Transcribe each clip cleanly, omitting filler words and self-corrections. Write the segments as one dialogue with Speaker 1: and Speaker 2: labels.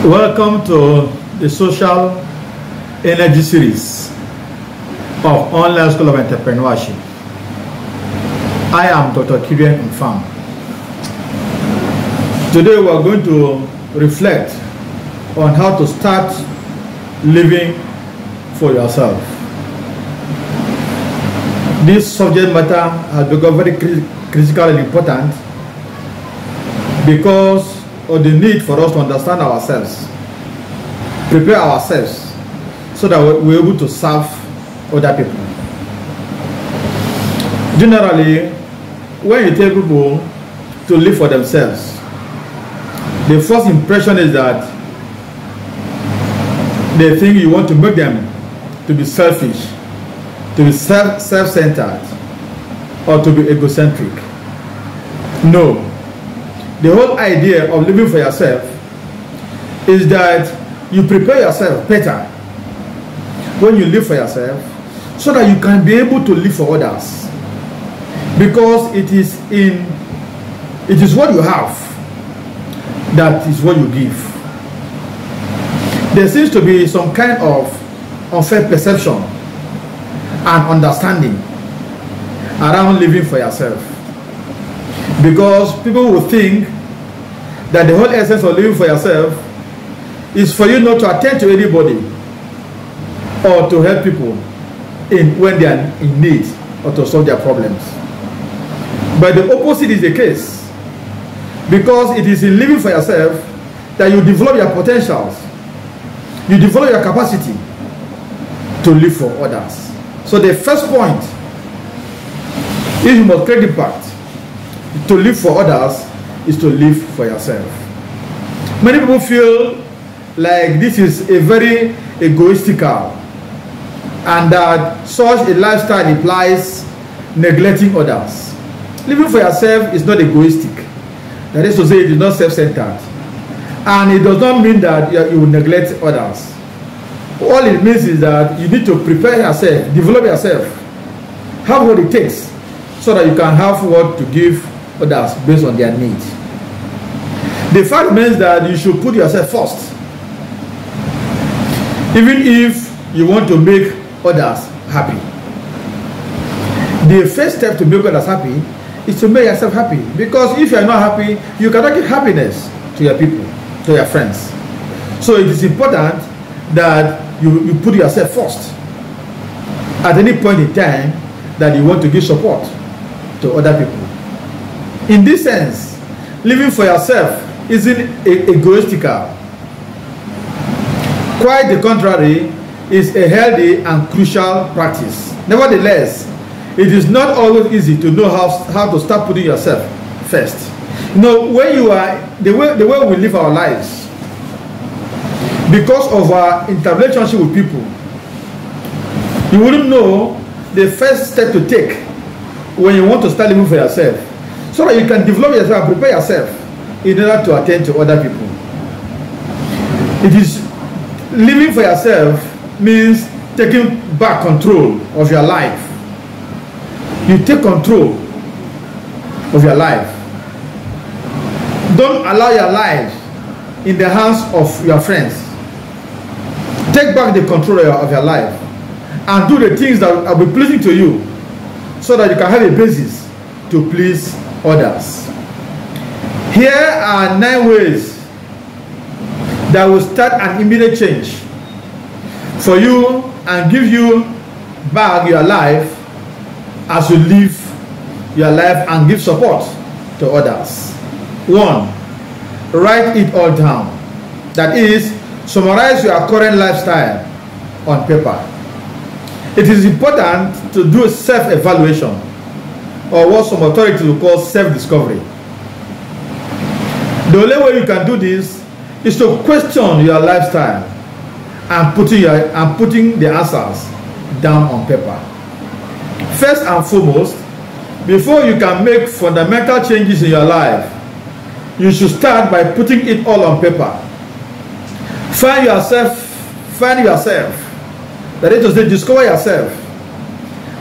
Speaker 1: Welcome to the Social Energy Series of Online School of Entrepreneurship. I am Dr. Kirian Mfam. Today we are going to reflect on how to start living for yourself. This subject matter has become very critical and important because of the need for us to understand ourselves, prepare ourselves so that we're able to serve other people. Generally, when you tell people to live for themselves, the first impression is that they think you want to make them to be selfish, to be self-centered, or to be egocentric. No. The whole idea of living for yourself is that you prepare yourself better when you live for yourself so that you can be able to live for others. Because it is what you have that is what you give. There seems to be some kind of unfair perception and understanding around living for yourself. Because people will think that the whole essence of living for yourself is for you not to attend to anybody or to help people when they are in need or to solve their problems. But the opposite is the case, because it is in living for yourself that you develop your potentials, you develop your capacity to live for others. So the first point is you must create impact. To live for others is to live for yourself. Many people feel like this is a very egoistical, and that such a lifestyle implies neglecting others. Living for yourself is not egoistic. That is to say, it is not self-centered. And it does not mean that you will neglect others. All it means is that you need to prepare yourself, develop yourself, have what it takes so that you can have what to give others based on their needs. The fact means that you should put yourself first. Even if you want to make others happy. The first step to make others happy is to make yourself happy. Because if you are not happy, you cannot give happiness to your people, to your friends. So it is important that you put yourself first at any point in time that you want to give support to other people. In this sense, living for yourself isn't egoistical. Quite the contrary, is a healthy and crucial practice. Nevertheless, it is not always easy to know how to start putting yourself first. You know, when you are the way we live our lives, because of our interrelationship with people, you wouldn't know the first step to take when you want to start living for yourself, so that you can develop yourself and prepare yourself in order to attend to other people. It is living for yourself means taking back control of your life. You take control of your life. Don't allow your life in the hands of your friends. Take back the control of your life and do the things that will be pleasing to you, so that you can have a basis to please others. Here are 9 ways that will start an immediate change for you and give you back your life as you live your life and give support to others. 1. Write it all down. That is, summarize your current lifestyle on paper. It is important to do a self-evaluation, or what some authorities will call self-discovery. The only way you can do this is to question your lifestyle and putting the answers down on paper. First and foremost, before you can make fundamental changes in your life, you should start by putting it all on paper. Find yourself. That is to say, discover yourself.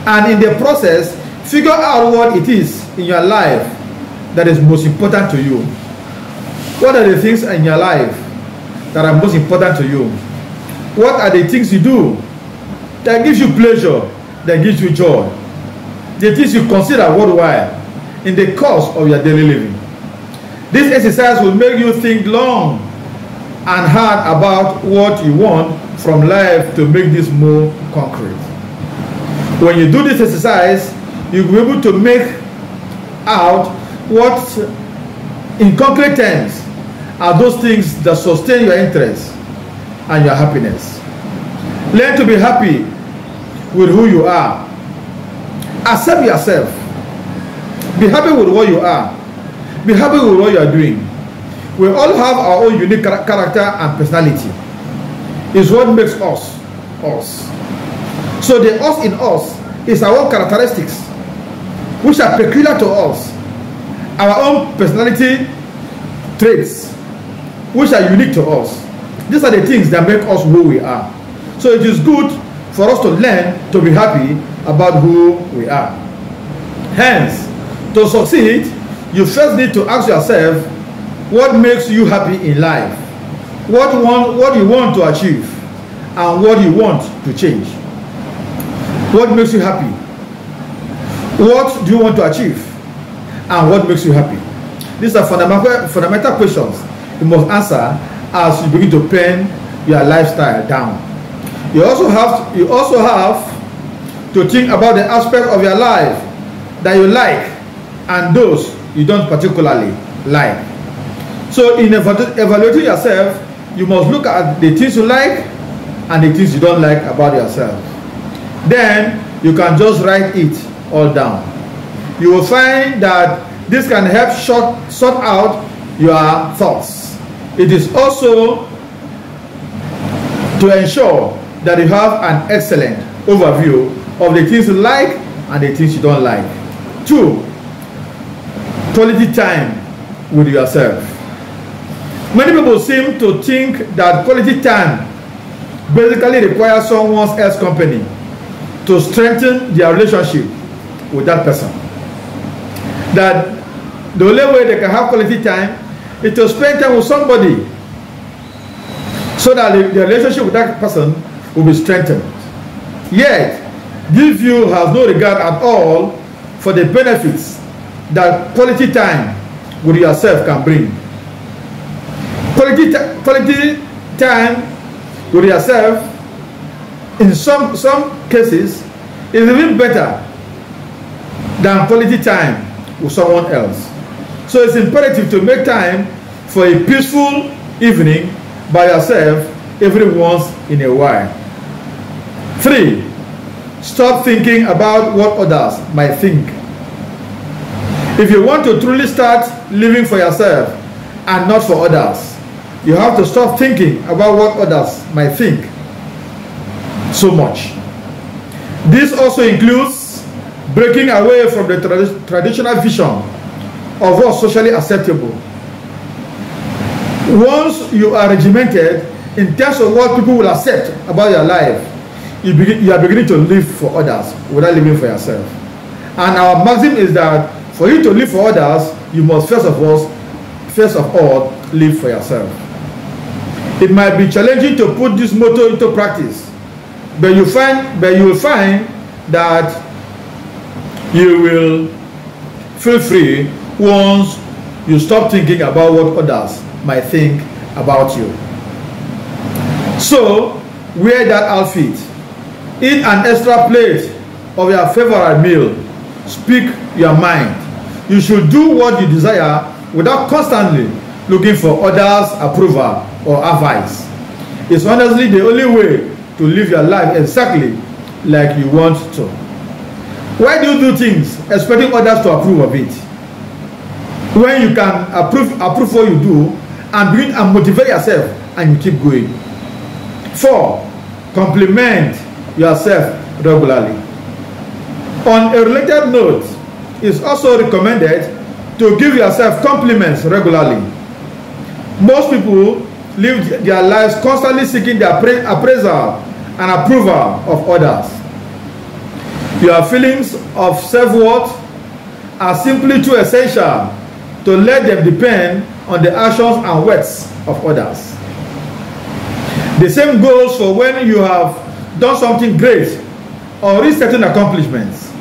Speaker 1: And in the process, figure out what it is in your life that is most important to you. What are the things in your life that are most important to you? What are the things you do that gives you pleasure, that gives you joy? The things you consider worthwhile in the course of your daily living. This exercise will make you think long and hard about what you want from life to make this more concrete. When you do this exercise, you'll be able to make out what, in concrete terms, are those things that sustain your interest and your happiness. Learn to be happy with who you are. Accept yourself. Be happy with what you are. Be happy with what you are doing. We all have our own unique character and personality. It's what makes us, us. So the us in us is our own characteristics, which are peculiar to us. Our own personality traits, which are unique to us. These are the things that make us who we are. So it is good for us to learn to be happy about who we are. Hence, to succeed, you first need to ask yourself what makes you happy in life, what you want to achieve, and what you want to change. What makes you happy? What do you want to achieve? And what makes you happy? These are fundamental questions you must answer as you begin to pen your lifestyle down. You also have to think about the aspect of your life that you like and those you don't particularly like. So in evaluating yourself, you must look at the things you like and the things you don't like about yourself. Then you can just write it all down. You will find that this can help sort out your thoughts. It is also to ensure that you have an excellent overview of the things you like and the things you don't like. 2, quality time with yourself. Many people seem to think that quality time basically requires someone else's company to strengthen their relationship with that person. That the only way they can have quality time is to spend time with somebody so that the relationship with that person will be strengthened. Yet, this view has no regard at all for the benefits that quality time with yourself can bring. Quality time with yourself, in some cases, is even better than quality time with someone else. So it's imperative to make time for a peaceful evening by yourself every once in a while. 3, stop thinking about what others might think. If you want to truly start living for yourself and not for others, you have to stop thinking about what others might think so much. This also includes breaking away from the traditional vision of what's socially acceptable. Once you are regimented in terms of what people will accept about your life, you are beginning to live for others without living for yourself. And our maxim is that for you to live for others, you must first of all live for yourself. It might be challenging to put this motto into practice, but you will find that you will feel free once you stop thinking about what others might think about you. So, wear that outfit. Eat an extra plate of your favorite meal. Speak your mind. You should do what you desire without constantly looking for others' approval or advice. It's honestly the only way to live your life exactly like you want to. Why do you do things expecting others to approve of it, when you can approve what you do and begin and motivate yourself and you keep going? 4, compliment yourself regularly. On a related note, it's also recommended to give yourself compliments regularly. Most people live their lives constantly seeking the appraisal and approval of others. Your feelings of self-worth are simply too essential to let them depend on the actions and words of others. The same goes for when you have done something great or reached certain accomplishments.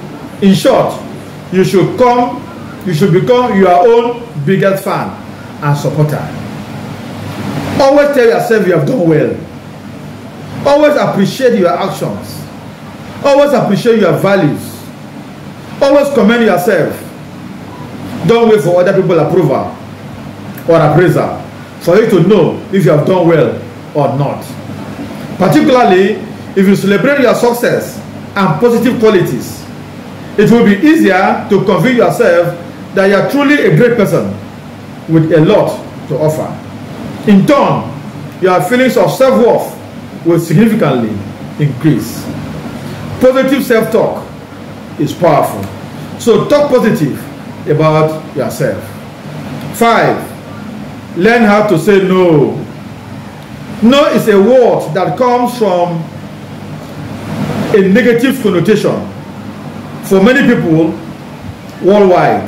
Speaker 1: In short, you should become your own biggest fan and supporter. Always tell yourself you have done well. Always appreciate your actions. Always appreciate your values. Always commend yourself. Don't wait for other people's approval or appraisal for you to know if you have done well or not. Particularly if you celebrate your success and positive qualities, it will be easier to convince yourself that you are truly a great person with a lot to offer. In turn, your feelings of self-worth will significantly increase. Positive self-talk is powerful. So talk positive about yourself. 5. Learn how to say no. No is a word that comes from a negative connotation for many people worldwide.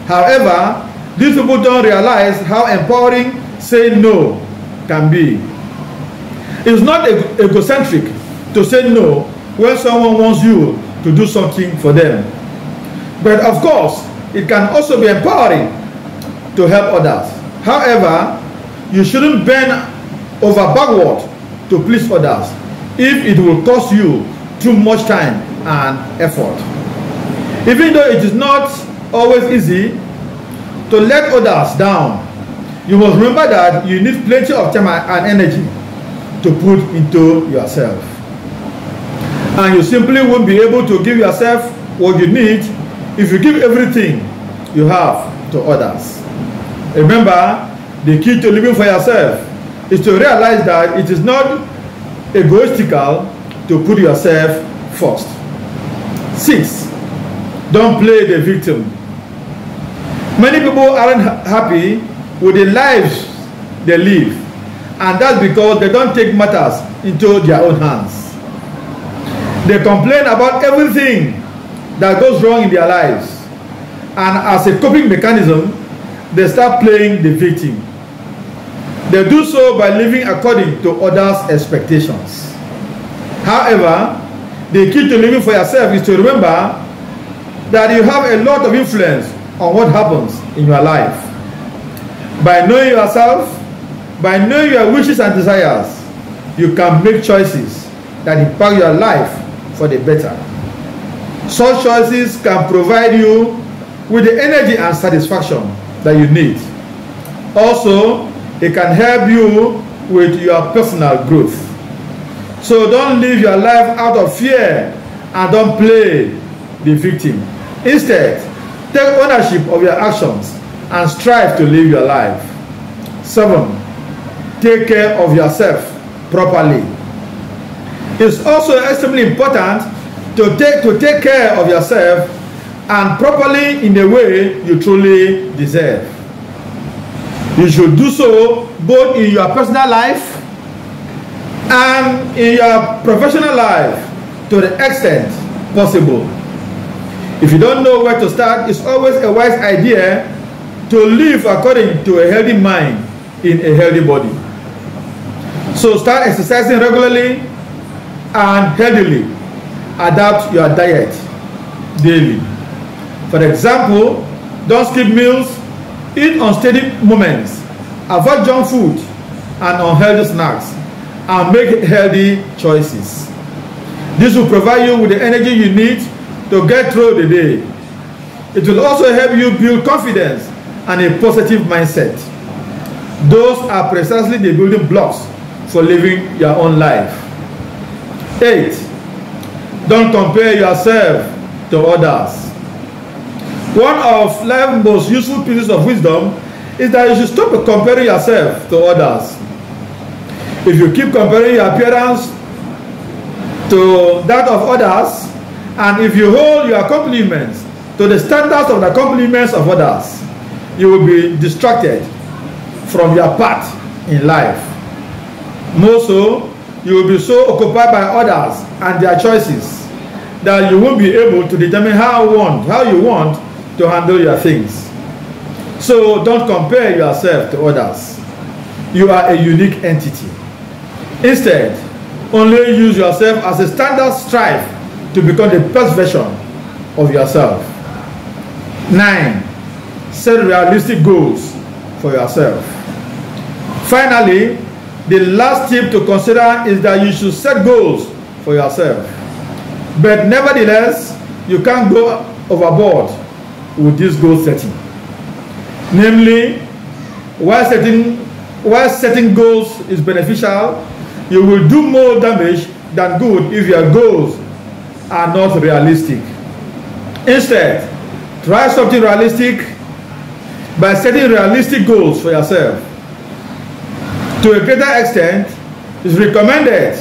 Speaker 1: However, these people don't realize how empowering saying no can be. It's not egocentric to say no when someone wants you to do something for them. But of course, it can also be empowering to help others. However, you shouldn't bend over backward to please others if it will cost you too much time and effort. Even though it is not always easy to let others down, you must remember that you need plenty of time and energy to put into yourself. And you simply won't be able to give yourself what you need if you give everything you have to others. Remember, the key to living for yourself is to realize that it is not egoistical to put yourself first. 6. Don't play the victim. Many people aren't happy with the lives they live, and that's because they don't take matters into their own hands. They complain about everything that goes wrong in their lives, and as a coping mechanism, they start playing the victim. They do so by living according to others' expectations. However, the key to living for yourself is to remember that you have a lot of influence on what happens in your life. By knowing yourself, by knowing your wishes and desires, you can make choices that impact your life for the better. Such choices can provide you with the energy and satisfaction that you need. Also, it can help you with your personal growth. So don't live your life out of fear and don't play the victim. Instead, take ownership of your actions and strive to live your life. 7. Take care of yourself properly. It's also extremely important to take care of yourself and properly in the way you truly deserve. You should do so both in your personal life and in your professional life to the extent possible. If you don't know where to start, it's always a wise idea to live according to a healthy mind in a healthy body. So start exercising regularly and healthily. Adapt your diet daily. For example, don't skip meals, eat on steady moments, avoid junk food and unhealthy snacks, and make healthy choices. This will provide you with the energy you need to get through the day. It will also help you build confidence and a positive mindset. Those are precisely the building blocks for living your own life. 8. Don't compare yourself to others. One of life's most useful pieces of wisdom is that you should stop comparing yourself to others. If you keep comparing your appearance to that of others, and if you hold your accomplishments to the standards of the accomplishments of others, you will be distracted from your path in life. More so, you will be so occupied by others and their choices that you won't be able to determine how you want to handle your things. So don't compare yourself to others. You are a unique entity. Instead, only use yourself as a standard. Strive to become the best version of yourself. 9. Set realistic goals for yourself. Finally, the last tip to consider is that you should set goals for yourself. But nevertheless, you can't go overboard with this goal setting. Namely, while setting goals is beneficial, you will do more damage than good if your goals are not realistic. Instead, try something realistic by setting realistic goals for yourself. To a greater extent, it's recommended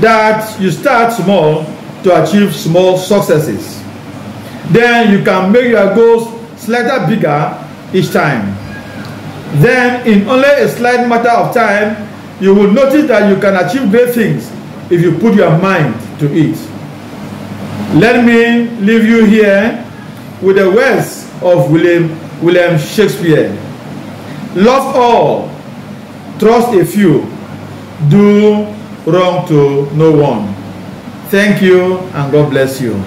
Speaker 1: that you start small to achieve small successes. Then you can make your goals slightly bigger each time. Then, in only a slight matter of time, you will notice that you can achieve great things if you put your mind to it. Let me leave you here with the words of William Shakespeare. Love all, trust a few, do wrong to no one. Thank you and God bless you.